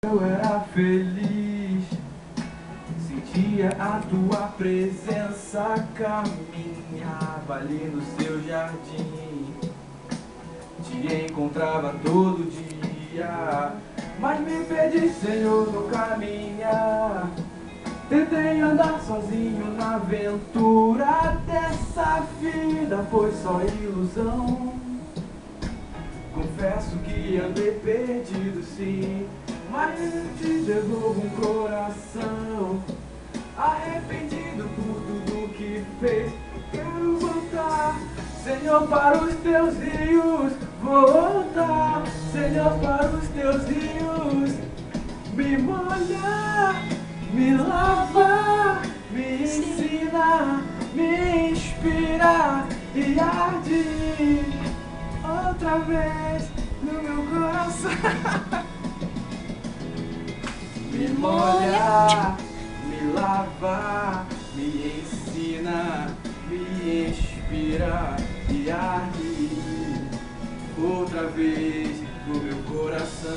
Eu era feliz, sentia a tua presença, caminhava ali no seu jardim, te encontrava todo dia, mas me perdi, Senhor, no caminhar. Tentei andar sozinho na aventura dessa vida, foi só ilusão. Confesso que andei perdido, sim, mas eu te devolvo um coração arrependido por tudo que fez. Quero voltar, Senhor, para os teus rios. Voltar, Senhor, para os teus rios. Me molhar, me lavar, me ensinar, me inspirar e arder outra vez no meu coração. Me molhar, me lavar, me ensinar, me inspirar e arder outra vez no meu coração.